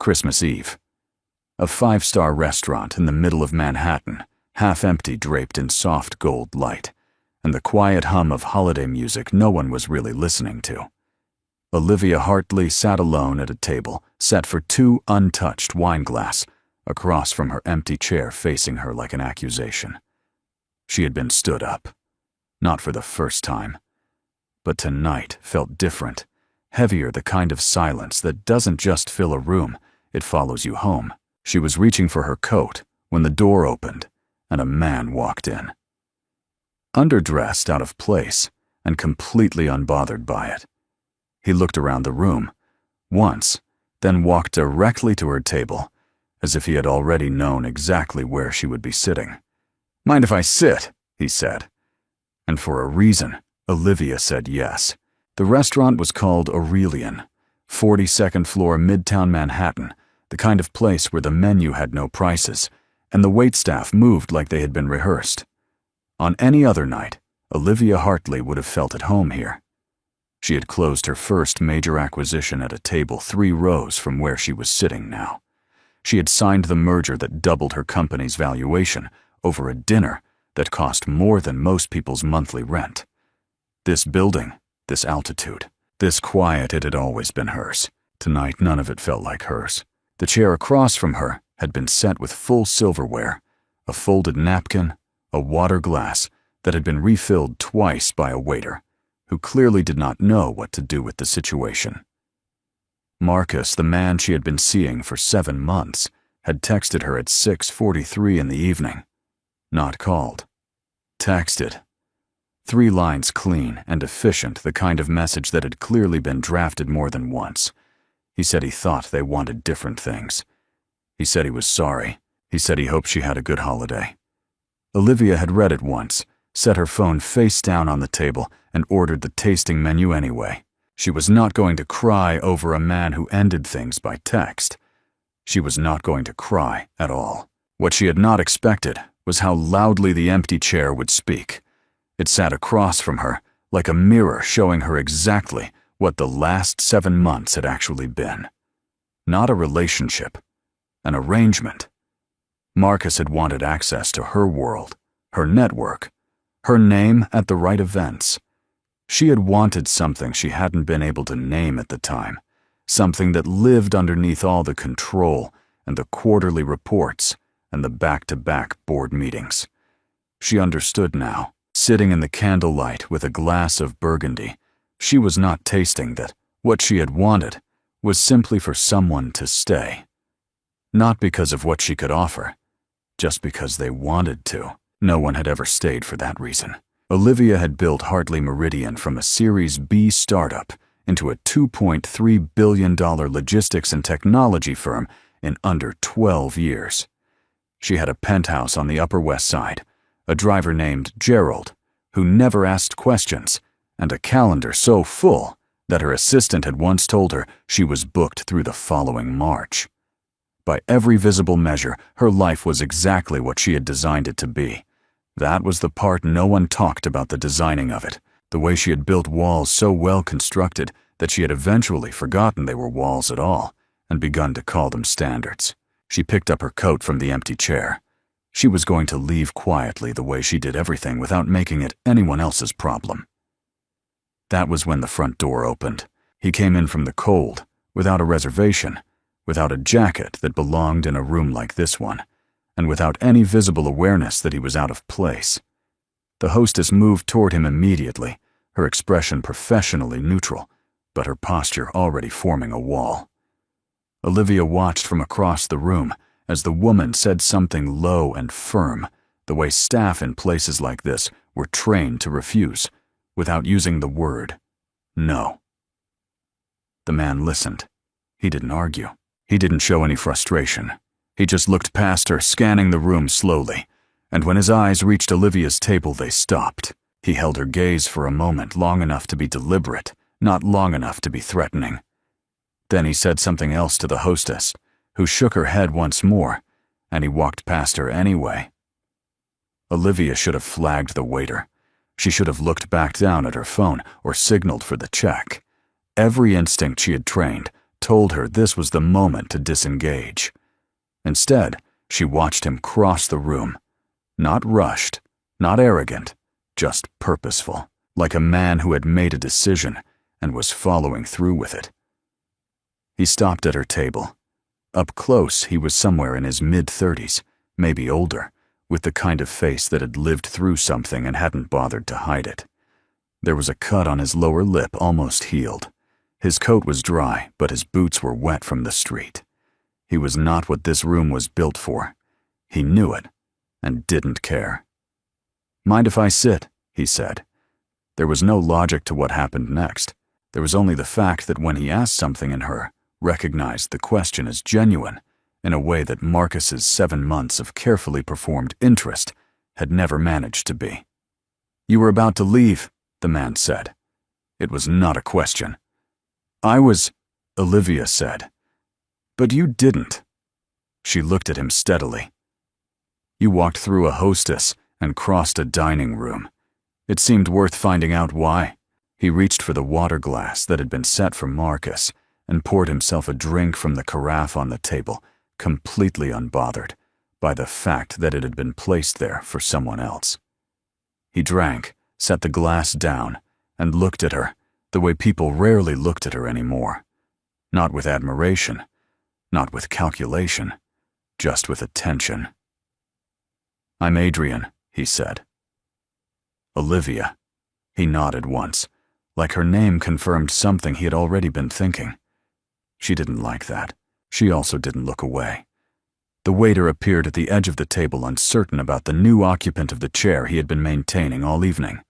Christmas Eve. A five-star restaurant in the middle of Manhattan, half empty, draped in soft gold light, and the quiet hum of holiday music no one was really listening to. Olivia Hartley sat alone at a table set for two untouched wine glass across from her empty chair facing her like an accusation. She had been stood up. Not for the first time. But tonight felt different, heavier, the kind of silence that doesn't just fill a room, it follows you home. She was reaching for her coat when the door opened and a man walked in. Underdressed, out of place, and completely unbothered by it. He looked around the room, once, then walked directly to her table, as if he had already known exactly where she would be sitting. "Mind if I sit?" he said. And for a reason, Olivia said yes. The restaurant was called Aurelian, 42nd floor, Midtown Manhattan, the kind of place where the menu had no prices, and the waitstaff moved like they had been rehearsed. On any other night, Olivia Hartley would have felt at home here. She had closed her first major acquisition at a table 3 rows from where she was sitting now. She had signed the merger that doubled her company's valuation over a dinner that cost more than most people's monthly rent. This building, this altitude, this quiet, it had always been hers. Tonight, none of it felt like hers. The chair across from her had been set with full silverware, a folded napkin, a water glass that had been refilled twice by a waiter, who clearly did not know what to do with the situation. Marcus, the man she had been seeing for 7 months, had texted her at 6:43 in the evening. Not called. Texted. 3 lines, clean and efficient, the kind of message that had clearly been drafted more than once. He said he thought they wanted different things. He said he was sorry. He said he hoped she had a good holiday. Olivia had read it once, set her phone face down on the table, and ordered the tasting menu anyway. She was not going to cry over a man who ended things by text. She was not going to cry at all. What she had not expected was how loudly the empty chair would speak. It sat across from her, like a mirror showing her exactly what the last 7 months had actually been. Not a relationship, an arrangement. Marcus had wanted access to her world, her network, her name at the right events. She had wanted something she hadn't been able to name at the time, something that lived underneath all the control and the quarterly reports and the back-to-back board meetings. She understood now, sitting in the candlelight with a glass of burgundy. She was not tasting that what she had wanted was simply for someone to stay. Not because of what she could offer, just because they wanted to. No one had ever stayed for that reason. Olivia had built Hartley Meridian from a Series B startup into a $2.3 billion logistics and technology firm in under 12 years. She had a penthouse on the Upper West Side, a driver named Gerald, who never asked questions, and a calendar so full that her assistant had once told her she was booked through the following March. By every visible measure, her life was exactly what she had designed it to be. That was the part no one talked about, the designing of it, the way she had built walls so well constructed that she had eventually forgotten they were walls at all and begun to call them standards. She picked up her coat from the empty chair. She was going to leave quietly the way she did everything without making it anyone else's problem. That was when the front door opened. He came in from the cold, without a reservation, without a jacket that belonged in a room like this one, and without any visible awareness that he was out of place. The hostess moved toward him immediately, her expression professionally neutral, but her posture already forming a wall. Olivia watched from across the room as the woman said something low and firm, the way staff in places like this were trained to refuse, without using the word no. The man listened. He didn't argue. He didn't show any frustration. He just looked past her, scanning the room slowly, and when his eyes reached Olivia's table, they stopped. He held her gaze for a moment, long enough to be deliberate, not long enough to be threatening. Then he said something else to the hostess, who shook her head once more, and he walked past her anyway. Olivia should have flagged the waiter. She should have looked back down at her phone or signaled for the check. Every instinct she had trained told her this was the moment to disengage. Instead, she watched him cross the room. Not rushed, not arrogant, just purposeful, like a man who had made a decision and was following through with it. He stopped at her table. Up close, he was somewhere in his mid-30s, maybe older, with the kind of face that had lived through something and hadn't bothered to hide it. There was a cut on his lower lip, almost healed. His coat was dry, but his boots were wet from the street. He was not what this room was built for. He knew it, and didn't care. "Mind if I sit?" he said. There was no logic to what happened next. There was only the fact that when he asked something in her, recognized the question as genuine, in a way that Marcus's 7 months of carefully performed interest had never managed to be. "You were about to leave," the man said. It was not a question. "I was," Olivia said. "But you didn't." She looked at him steadily. "You walked through a hostess and crossed a dining room. It seemed worth finding out why." He reached for the water glass that had been set for Marcus and poured himself a drink from the carafe on the table, completely unbothered by the fact that it had been placed there for someone else. He drank, set the glass down, and looked at her the way people rarely looked at her anymore. Not with admiration, not with calculation, just with attention. "I'm Adrian," he said. "Olivia." He nodded once, like her name confirmed something he had already been thinking. She didn't like that. She also didn't look away. The waiter appeared at the edge of the table, uncertain about the new occupant of the chair he had been maintaining all evening.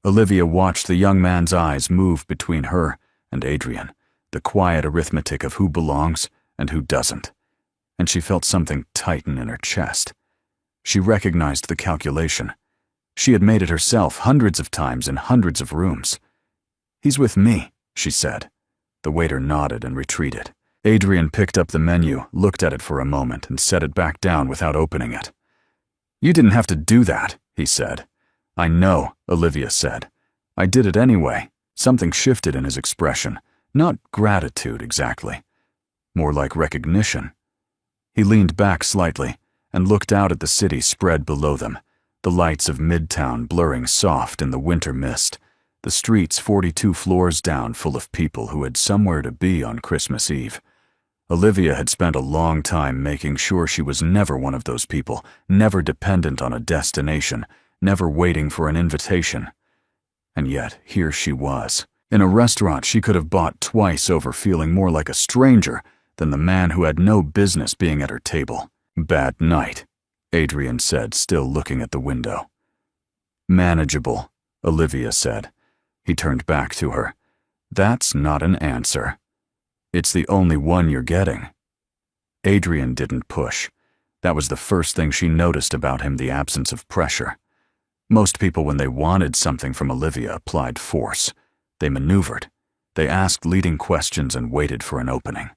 Olivia watched the young man's eyes move between her and Adrian, the quiet arithmetic of who belongs and who doesn't, and she felt something tighten in her chest. She recognized the calculation. She had made it herself hundreds of times in hundreds of rooms. "He's with me," she said. The waiter nodded and retreated. Adrian picked up the menu, looked at it for a moment, and set it back down without opening it. "You didn't have to do that," he said. "I know," Olivia said. "I did it anyway." Something shifted in his expression. Not gratitude, exactly. More like recognition. He leaned back slightly and looked out at the city spread below them, the lights of Midtown blurring soft in the winter mist, the streets 42 floors down full of people who had somewhere to be on Christmas Eve. Olivia had spent a long time making sure she was never one of those people, never dependent on a destination, never waiting for an invitation. And yet, here she was, in a restaurant she could have bought twice over, feeling more like a stranger than the man who had no business being at her table. "Bad night," Adrian said, still looking at the window. "Manageable," Olivia said. He turned back to her. "That's not an answer. It's the only one you're getting." Adrian didn't push. That was the first thing she noticed about him, the absence of pressure. Most people, when they wanted something from Olivia, applied force. They maneuvered. They asked leading questions and waited for an opening.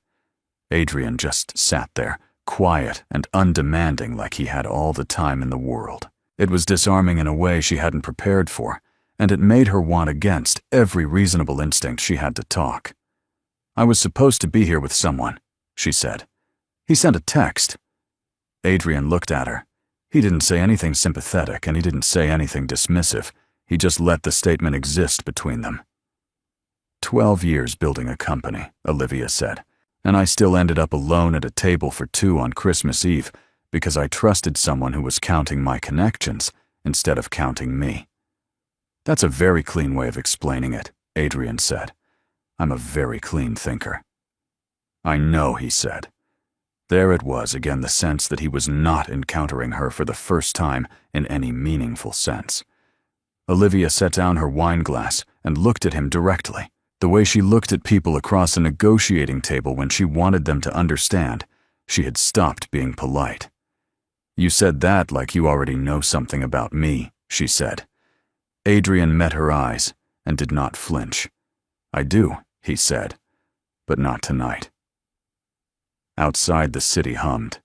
Adrian just sat there, quiet and undemanding, like he had all the time in the world. It was disarming in a way she hadn't prepared for, and it made her want against every reasonable instinct she had to talk. "I was supposed to be here with someone," she said. "He sent a text." Adrian looked at her. He didn't say anything sympathetic, and he didn't say anything dismissive. He just let the statement exist between them. 12 years building a company, Olivia said, and I still ended up alone at a table for two on Christmas Eve because I trusted someone who was counting my connections instead of counting me. "That's a very clean way of explaining it," Adrian said. "I'm a very clean thinker." "I know," he said. There it was again, the sense that he was not encountering her for the first time in any meaningful sense. Olivia set down her wine glass and looked at him directly, the way she looked at people across a negotiating table when she wanted them to understand. She had stopped being polite. "You said that like you already know something about me," she said. Adrian met her eyes and did not flinch. "I do," he said, "but not tonight." Outside, the city hummed.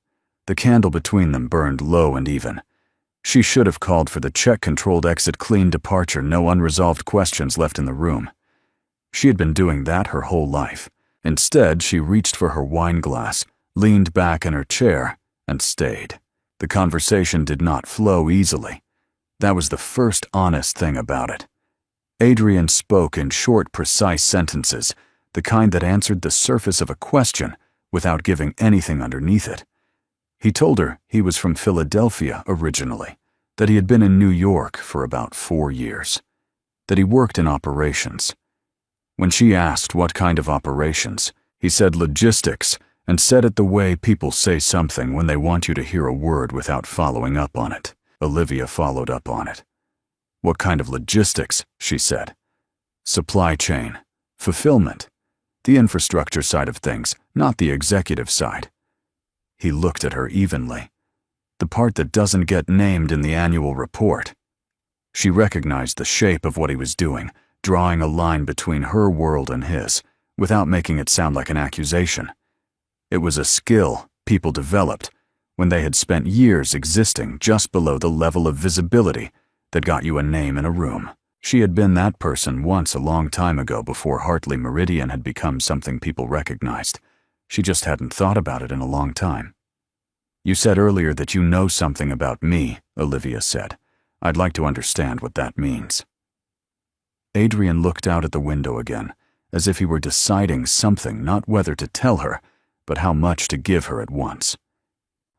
The candle between them burned low and even. She should have called for the check-controlled exit, clean departure, no unresolved questions left in the room. She had been doing that her whole life, Instead, she reached for her wine glass, leaned back in her chair, and stayed. The conversation did not flow easily. That was the first honest thing about it. Adrian spoke in short, precise sentences, the kind that answered the surface of a question without giving anything underneath it. He told her he was from Philadelphia originally, that he had been in New York for about 4 years, that he worked in operations. When she asked what kind of operations, he said logistics, and said it the way people say something when they want you to hear a word without following up on it. Olivia followed up on it. "What kind of logistics?" she said. "Supply chain, fulfillment, the infrastructure side of things, not the executive side." He looked at her evenly. The part that doesn't get named in the annual report. She recognized the shape of what he was doing, drawing a line between her world and his, without making it sound like an accusation. It was a skill people developed when they had spent years existing just below the level of visibility that got you a name in a room. She had been that person once a long time ago before Hartley Meridian had become something people recognized. She just hadn't thought about it in a long time. "You said earlier that you know something about me," Olivia said. "I'd like to understand what that means." Adrian looked out at the window again, as if he were deciding something, not whether to tell her, but how much to give her at once.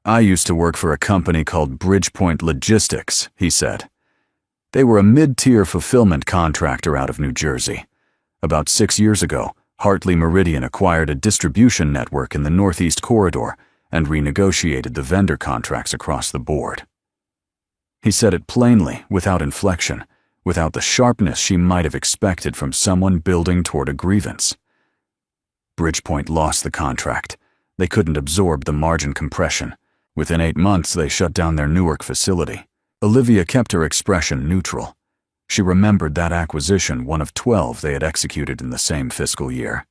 "I used to work for a company called Bridgepoint Logistics," he said. "They were a mid-tier fulfillment contractor out of New Jersey. About 6 years ago, Hartley Meridian acquired a distribution network in the Northeast Corridor and renegotiated the vendor contracts across the board." He said it plainly, without inflection, without the sharpness she might have expected from someone building toward a grievance. Bridgepoint lost the contract. They couldn't absorb the margin compression. Within 8 months, they shut down their Newark facility. Olivia kept her expression neutral. She remembered that acquisition, one of 12 they had executed in the same fiscal year.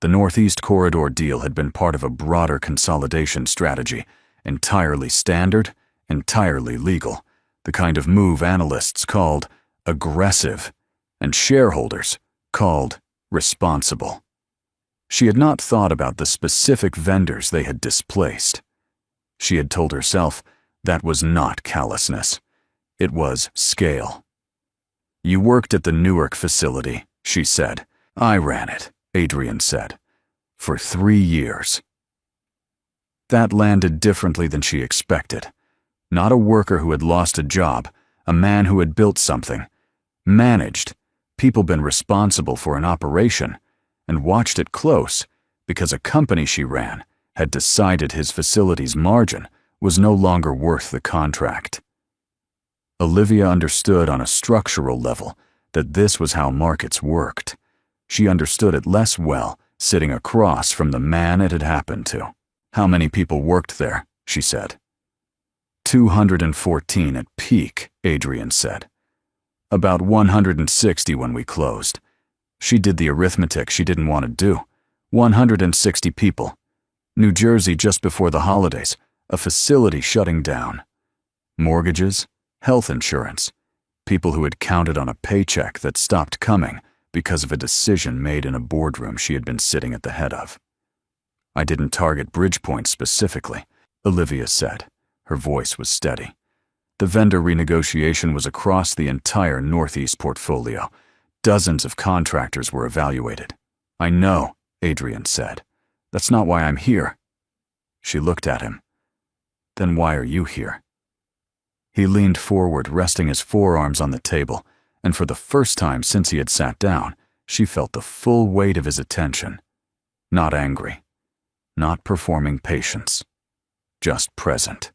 The Northeast Corridor deal had been part of a broader consolidation strategy, entirely standard, entirely legal, the kind of move analysts called aggressive and shareholders called responsible. She had not thought about the specific vendors they had displaced. She had told herself that was not callousness. It was scale. "You worked at the Newark facility," she said. "I ran it," Adrian said, "for 3 years." That landed differently than she expected. Not a worker who had lost a job, a man who had built something, managed, people been responsible for an operation, and watched it close because a company she ran had decided his facility's margin was no longer worth the contract. Olivia understood on a structural level that this was how markets worked. She understood it less well sitting across from the man it had happened to. "How many people worked there?" she said. 214 at peak, Adrian said. "About 160 when we closed." She did the arithmetic she didn't want to do. 160 people. New Jersey just before the holidays, a facility shutting down. Mortgages, health insurance, people who had counted on a paycheck that stopped coming because of a decision made in a boardroom she had been sitting at the head of. "I didn't target Bridgepoint specifically," Olivia said. Her voice was steady. "The vendor renegotiation was across the entire Northeast portfolio. Dozens of contractors were evaluated." "I know," Adrian said. "That's not why I'm here." She looked at him. "Then why are you here?" He leaned forward, resting his forearms on the table, and for the first time since he had sat down, she felt the full weight of his attention. Not angry, not performing patience, just present.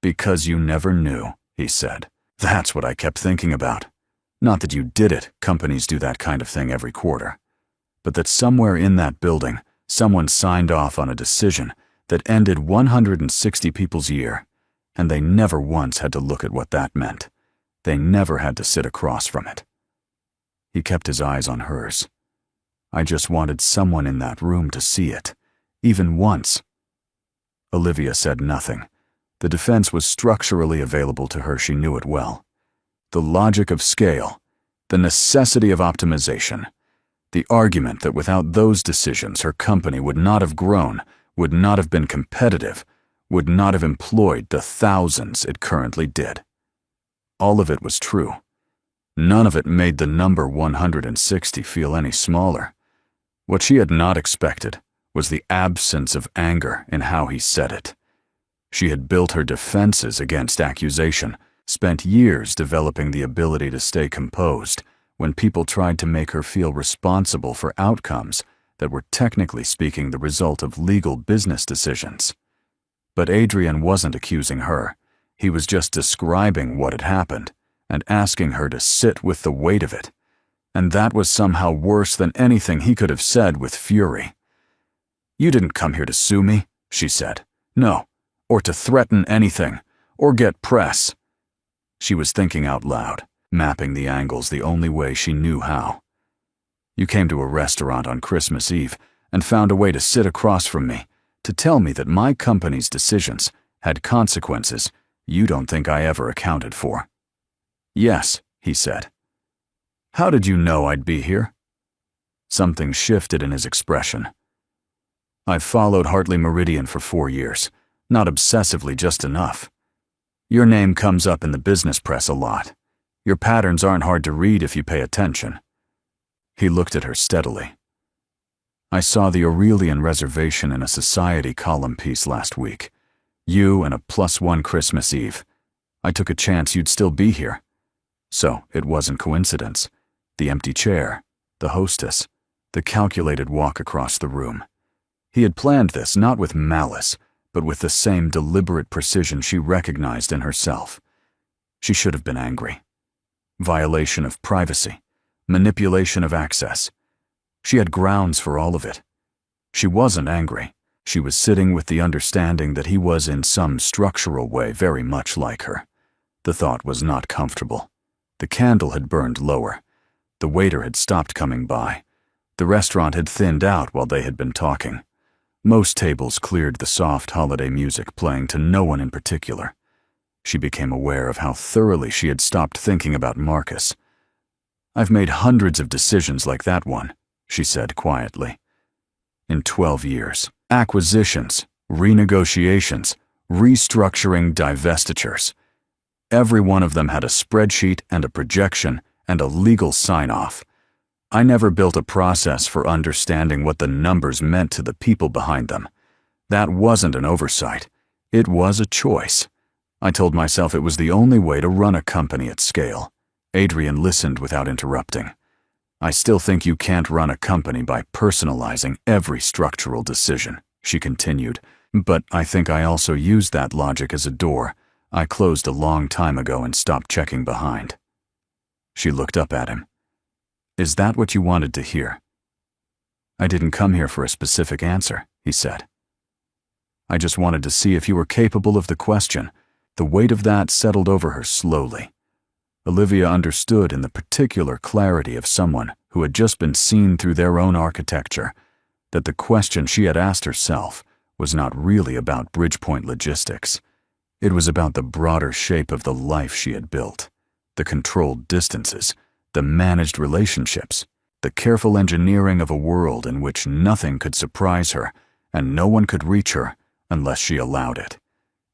"Because you never knew," he said. "That's what I kept thinking about. Not that you did it, companies do that kind of thing every quarter, but that somewhere in that building, someone signed off on a decision that ended 160 people's year, and they never once had to look at what that meant. They never had to sit across from it." He kept his eyes on hers. "I just wanted someone in that room to see it, even once." Olivia said nothing. The defense was structurally available to her, she knew it well. The logic of scale, the necessity of optimization, The argument that without those decisions her company would not have grown, would not have been competitive, would not have employed the thousands it currently did. All of it was true. None of it made the number 160 feel any smaller. What she had not expected was the absence of anger in how he said it. She had built her defenses against accusation, spent years developing the ability to stay composed when people tried to make her feel responsible for outcomes that were technically speaking the result of legal business decisions. But Adrian wasn't accusing her. He was just describing what had happened and asking her to sit with the weight of it. And that was somehow worse than anything he could have said with fury. "You didn't come here to sue me," she said. "No, or to threaten anything, or get press." She was thinking out loud, mapping the angles the only way she knew how. "You came to a restaurant on Christmas Eve and found a way to sit across from me, to tell me that my company's decisions had consequences you don't think I ever accounted for." "Yes," he said. "How did you know I'd be here?" Something shifted in his expression. "I've followed Hartley Meridian for 4 years, not obsessively, just enough. Your name comes up in the business press a lot. Your patterns aren't hard to read if you pay attention." He looked at her steadily. "I saw the Aurelian reservation in a society column piece last week. You and a +1 Christmas Eve. I took a chance you'd still be here. So it wasn't coincidence. The empty chair, the hostess, the calculated walk across the room. He had planned this not with malice, but with the same deliberate precision she recognized in herself. She should have been angry. Violation of privacy, manipulation of access. She had grounds for all of it. She wasn't angry. She was sitting with the understanding that he was in some structural way very much like her. The thought was not comfortable. The candle had burned lower. The waiter had stopped coming by. The restaurant had thinned out while they had been talking. Most tables cleared, the soft holiday music playing to no one in particular. She became aware of how thoroughly she had stopped thinking about Marcus. "I've made hundreds of decisions like that one," she said quietly. "In 12 years. Acquisitions, renegotiations, restructuring, divestitures. Every one of them had a spreadsheet and a projection and a legal sign-off. I never built a process for understanding what the numbers meant to the people behind them. That wasn't an oversight. It was a choice. I told myself it was the only way to run a company at scale." Adrian listened without interrupting. "I still think you can't run a company by personalizing every structural decision," she continued, "but I think I also used that logic as a door I closed a long time ago and stopped checking behind." She looked up at him. "Is that what you wanted to hear?" "I didn't come here for a specific answer," he said. "I just wanted to see if you were capable of the question." The weight of that settled over her slowly. Olivia understood in the particular clarity of someone who had just been seen through their own architecture that the question she had asked herself was not really about Bridgepoint logistics. It was about the broader shape of the life she had built, the controlled distances, the managed relationships, the careful engineering of a world in which nothing could surprise her and no one could reach her unless she allowed it.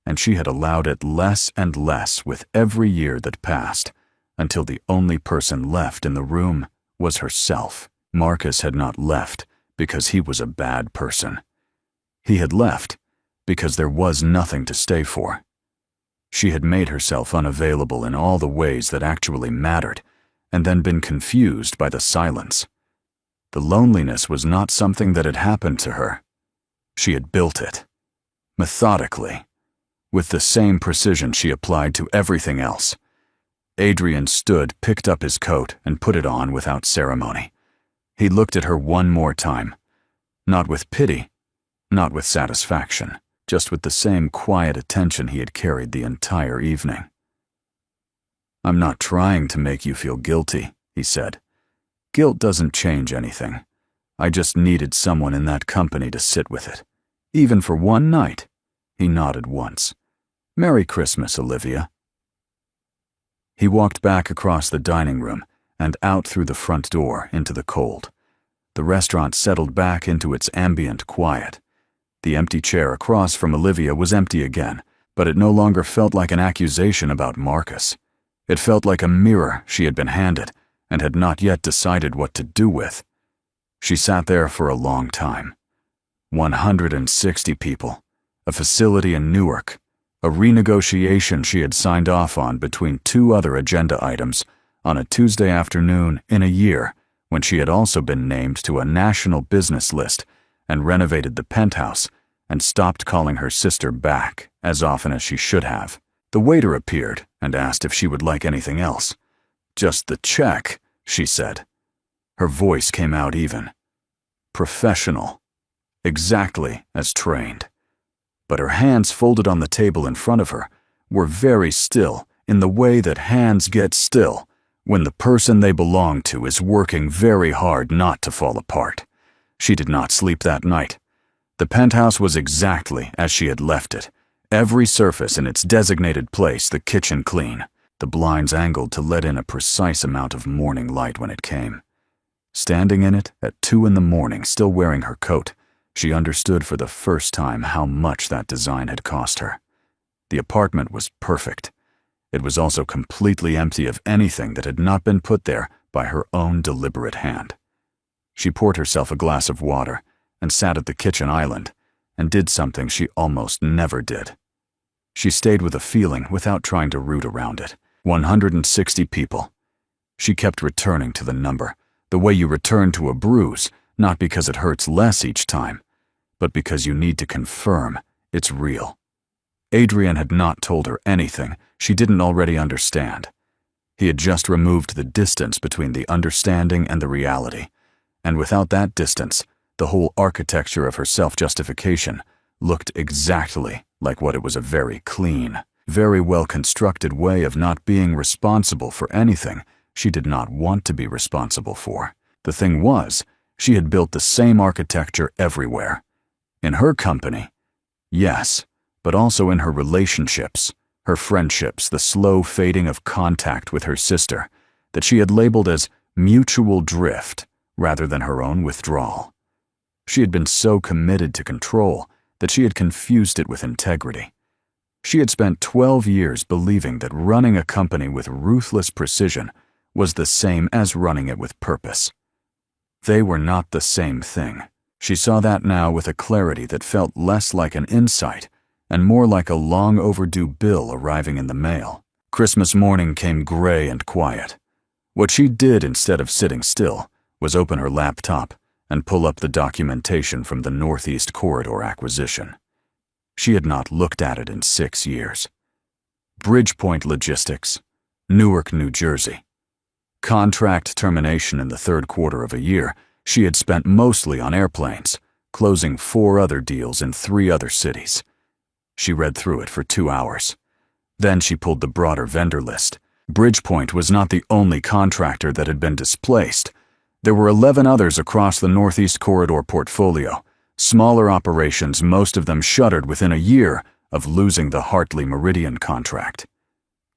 And she had allowed it less and less with every year that passed, until the only person left in the room was herself. Marcus had not left because he was a bad person. He had left because there was nothing to stay for. She had made herself unavailable in all the ways that actually mattered, and then been confused by the silence. The loneliness was not something that had happened to her. She had built it, methodically, with the same precision she applied to everything else. Adrian stood, picked up his coat, and put it on without ceremony. He looked at her one more time, not with pity, not with satisfaction, just with the same quiet attention he had carried the entire evening. "I'm not trying to make you feel guilty," he said. "Guilt doesn't change anything. I just needed someone in that company to sit with it, even for one night." He nodded once. "Merry Christmas, Olivia." He walked back across the dining room and out through the front door into the cold. The restaurant settled back into its ambient quiet. The empty chair across from Olivia was empty again, but it no longer felt like an accusation about Marcus. It felt like a mirror she had been handed and had not yet decided what to do with. She sat there for a long time. 160 people, a facility in Newark, a renegotiation she had signed off on between two other agenda items on a Tuesday afternoon in a year when she had also been named to a national business list and renovated the penthouse and stopped calling her sister back as often as she should have. The waiter appeared and asked if she would like anything else. "Just the check," she said. Her voice came out even. Professional. Exactly as trained. But her hands folded on the table in front of her were very still in the way that hands get still when the person they belong to is working very hard not to fall apart. She did not sleep that night. The penthouse was exactly as she had left it. Every surface in its designated place, the kitchen clean, the blinds angled to let in a precise amount of morning light when it came. Standing in it at 2 a.m, still wearing her coat, she understood for the first time how much that design had cost her. The apartment was perfect. It was also completely empty of anything that had not been put there by her own deliberate hand. She poured herself a glass of water and sat at the kitchen island and did something she almost never did. She stayed with a feeling without trying to root around it. 160 people. She kept returning to the number, the way you return to a bruise, not because it hurts less each time, but because you need to confirm it's real. Adrian had not told her anything she didn't already understand. He had just removed the distance between the understanding and the reality, and without that distance, the whole architecture of her self-justification looked exactly like what it was, a very clean, very well-constructed way of not being responsible for anything she did not want to be responsible for. The thing was, she had built the same architecture everywhere. In her company, yes, but also in her relationships, her friendships, the slow fading of contact with her sister that she had labeled as mutual drift rather than her own withdrawal. She had been so committed to control that she had confused it with integrity. She had spent 12 years believing that running a company with ruthless precision was the same as running it with purpose. They were not the same thing. She saw that now with a clarity that felt less like an insight and more like a long overdue bill arriving in the mail. Christmas morning came gray and quiet. What she did instead of sitting still was open her laptop and pull up the documentation from the Northeast Corridor acquisition. She had not looked at it in 6 years. Bridgepoint Logistics, Newark, New Jersey. Contract termination in the 3rd quarter of a year she had spent mostly on airplanes, closing 4 other deals in 3 other cities. She read through it for 2 hours. Then she pulled the broader vendor list. Bridgepoint was not the only contractor that had been displaced. There were 11 others across the Northeast Corridor portfolio, smaller operations, most of them shuttered within a year of losing the Hartley Meridian contract.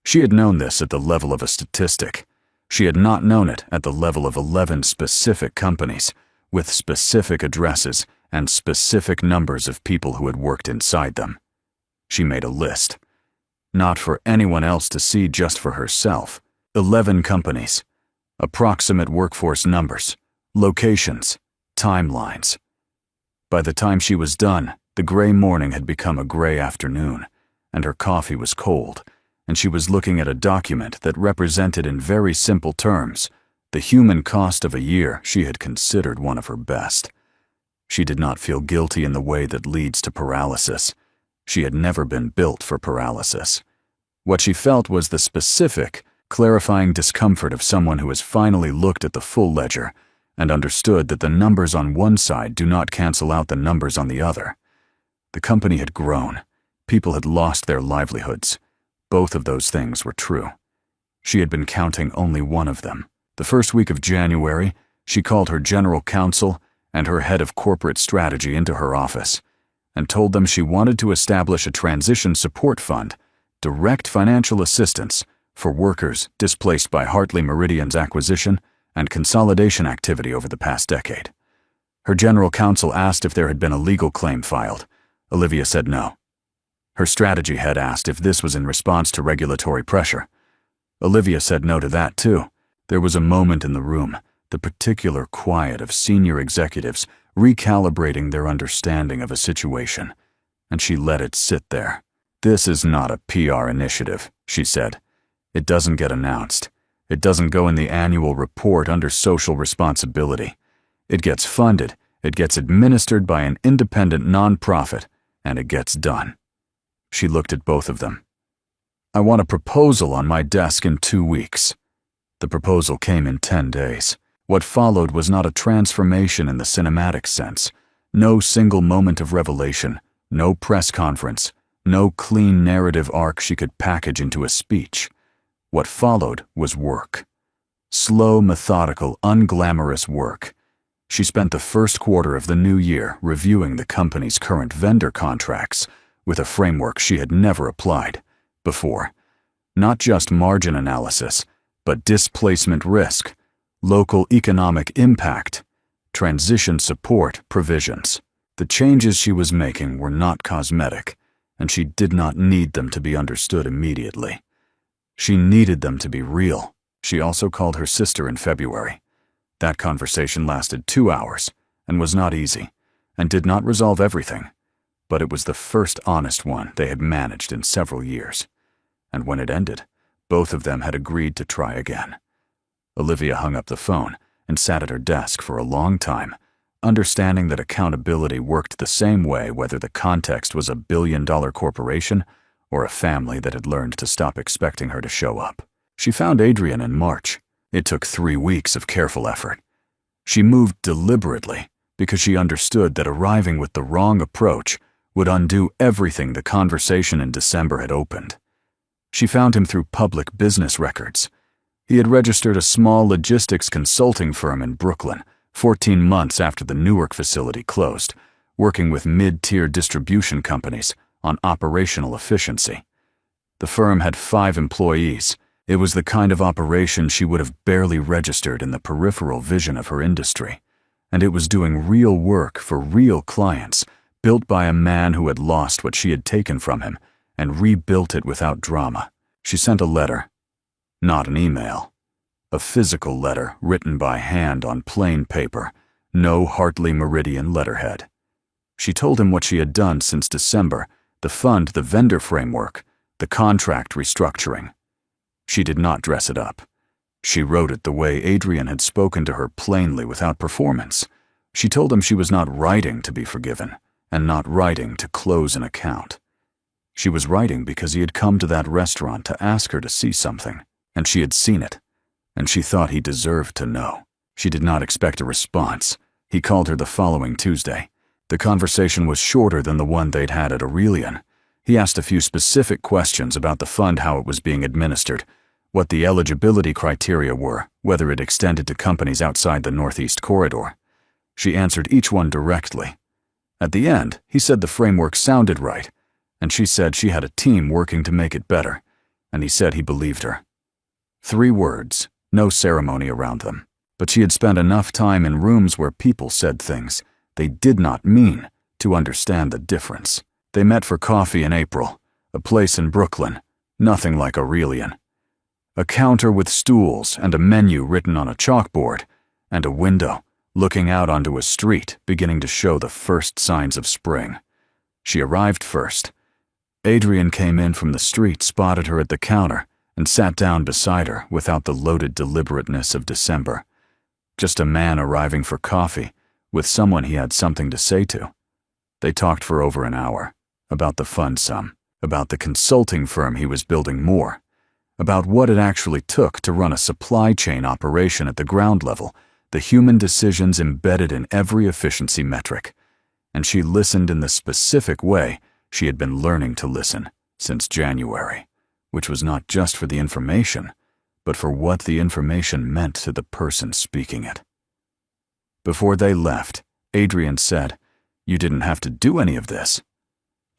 She had known this at the level of a statistic. She had not known it at the level of 11 specific companies, with specific addresses and specific numbers of people who had worked inside them. She made a list. Not for anyone else to see, just for herself. 11 companies. Approximate workforce numbers, locations, timelines. By the time she was done, the gray morning had become a gray afternoon, and her coffee was cold, and she was looking at a document that represented in very simple terms the human cost of a year she had considered one of her best. She did not feel guilty in the way that leads to paralysis. She had never been built for paralysis. What she felt was the specific, clarifying discomfort of someone who has finally looked at the full ledger and understood that the numbers on one side do not cancel out the numbers on the other. The company had grown. People had lost their livelihoods. Both of those things were true. She had been counting only one of them. The first week of January, she called her general counsel and her head of corporate strategy into her office and told them she wanted to establish a transition support fund, direct financial assistance for workers displaced by Hartley Meridian's acquisition and consolidation activity over the past decade. Her general counsel asked if there had been a legal claim filed. Olivia said no. Her strategy head asked if this was in response to regulatory pressure. Olivia said no to that too. There was a moment in the room, the particular quiet of senior executives recalibrating their understanding of a situation, and she let it sit there. "This is not a PR initiative," she said. "It doesn't get announced. It doesn't go in the annual report under social responsibility. It gets funded, it gets administered by an independent nonprofit, and it gets done." She looked at both of them. "I want a proposal on my desk in 2 weeks." The proposal came in 10 days. What followed was not a transformation in the cinematic sense. No single moment of revelation, no press conference, no clean narrative arc she could package into a speech. What followed was work. Slow, methodical, unglamorous work. She spent the first quarter of the new year reviewing the company's current vendor contracts with a framework she had never applied before. Not just margin analysis, but displacement risk, local economic impact, transition support provisions. The changes she was making were not cosmetic, and she did not need them to be understood immediately. She needed them to be real. She also called her sister in February. That conversation lasted 2 hours and was not easy, and did not resolve everything, but it was the first honest one they had managed in several years. And when it ended, both of them had agreed to try again. Olivia hung up the phone and sat at her desk for a long time, understanding that accountability worked the same way whether the context was a billion-dollar corporation or a family that had learned to stop expecting her to show up. She found Adrian in March. It took 3 weeks of careful effort. She moved deliberately because she understood that arriving with the wrong approach would undo everything the conversation in December had opened. She found him through public business records. He had registered a small logistics consulting firm in Brooklyn 14 months after the Newark facility closed, working with mid-tier distribution companies on operational efficiency. The firm had 5 employees. It was the kind of operation she would have barely registered in the peripheral vision of her industry, and it was doing real work for real clients, built by a man who had lost what she had taken from him and rebuilt it without drama. She sent a letter, not an email, a physical letter written by hand on plain paper, no Hartley Meridian letterhead. She told him what she had done since December, the fund, the vendor framework, the contract restructuring. She did not dress it up. She wrote it the way Adrian had spoken to her plainly without performance. She told him she was not writing to be forgiven and not writing to close an account. She was writing because he had come to that restaurant to ask her to see something, and she had seen it, and she thought he deserved to know. She did not expect a response. He called her the following Tuesday. The conversation was shorter than the one they'd had at Aurelian. He asked a few specific questions about the fund, how it was being administered, what the eligibility criteria were, whether it extended to companies outside the Northeast Corridor. She answered each one directly. At the end, he said the framework sounded right, and she said she had a team working to make it better, and he said he believed her. 3 words, no ceremony around them, but she had spent enough time in rooms where people said things they did not mean to understand the difference. They met for coffee in April, a place in Brooklyn, nothing like Aurelian. A counter with stools and a menu written on a chalkboard, and a window looking out onto a street beginning to show the first signs of spring. She arrived first. Adrian came in from the street, spotted her at the counter, and sat down beside her without the loaded deliberateness of December. Just a man arriving for coffee, with someone he had something to say to. They talked for over an hour, about the fund sum, about the consulting firm he was building more, about what it actually took to run a supply chain operation at the ground level, the human decisions embedded in every efficiency metric. And she listened in the specific way she had been learning to listen since January, which was not just for the information, but for what the information meant to the person speaking it. Before they left, Adrian said, "You didn't have to do any of this."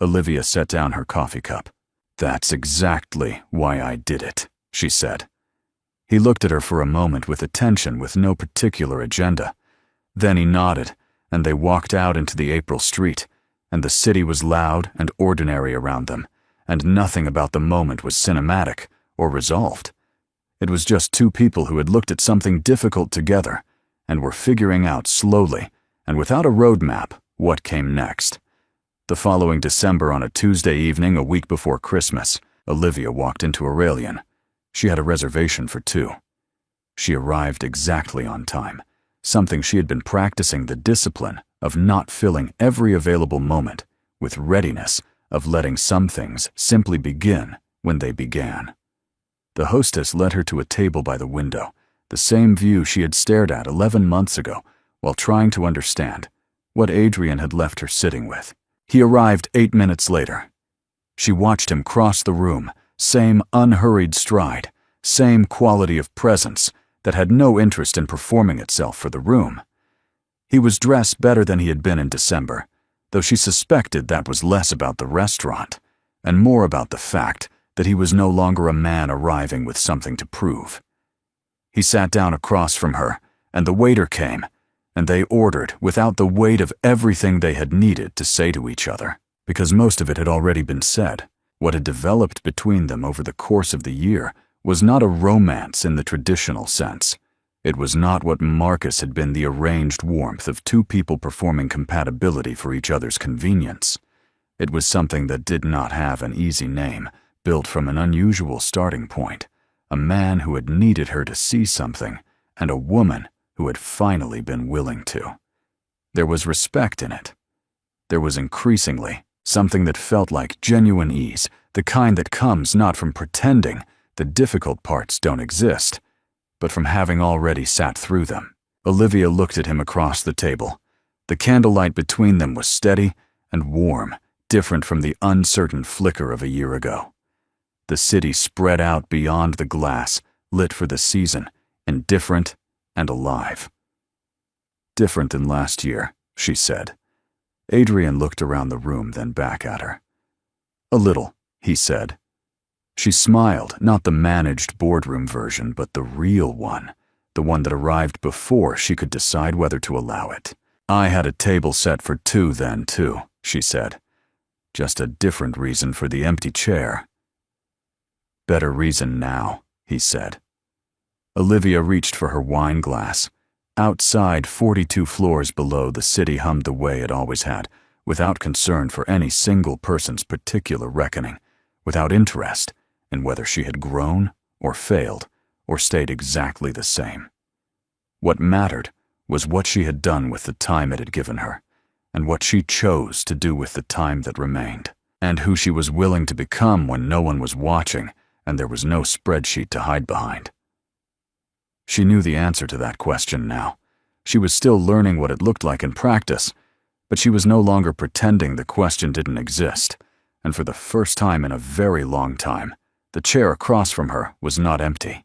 Olivia set down her coffee cup. "That's exactly why I did it," she said. He looked at her for a moment with attention, with no particular agenda. Then he nodded and they walked out into the April street, and the city was loud and ordinary around them, and nothing about the moment was cinematic or resolved. It was just two people who had looked at something difficult together and were figuring out slowly and without a roadmap what came next. The following December, on a Tuesday evening a week before Christmas, Olivia walked into Aurelian. She had a reservation for 2. She arrived exactly on time, something she had been practicing the discipline of not filling every available moment with readiness of letting some things simply begin when they began. The hostess led her to a table by the window, the same view she had stared at 11 months ago while trying to understand what Adrian had left her sitting with. He arrived 8 minutes later. She watched him cross the room, same unhurried stride, same quality of presence that had no interest in performing itself for the room. He was dressed better than he had been in December, though she suspected that was less about the restaurant and more about the fact that he was no longer a man arriving with something to prove. He sat down across from her, and the waiter came, and they ordered without the weight of everything they had needed to say to each other, because most of it had already been said. What had developed between them over the course of the year was not a romance in the traditional sense. It was not what Marcus had been, the arranged warmth of two people performing compatibility for each other's convenience. It was something that did not have an easy name, built from an unusual starting point, a man who had needed her to see something, and a woman who had finally been willing to. There was respect in it. There was increasingly something that felt like genuine ease, the kind that comes not from pretending the difficult parts don't exist, but from having already sat through them. Olivia looked at him across the table. The candlelight between them was steady and warm, different from the uncertain flicker of a year ago. The city spread out beyond the glass, lit for the season, indifferent and alive. "Different than last year," she said. Adrian looked around the room, then back at her. "A little," he said. She smiled, not the managed boardroom version, but the real one, the one that arrived before she could decide whether to allow it. "I had a table set for 2 then, too," she said. "Just a different reason for the empty chair." "Better reason now," he said. Olivia reached for her wine glass. Outside, 42 floors below, the city hummed the way it always had, without concern for any single person's particular reckoning, without interest in whether she had grown or failed or stayed exactly the same. What mattered was what she had done with the time it had given her, and what she chose to do with the time that remained, and who she was willing to become when no one was watching and there was no spreadsheet to hide behind. She knew the answer to that question now. She was still learning what it looked like in practice, but she was no longer pretending the question didn't exist, and for the first time in a very long time, the chair across from her was not empty.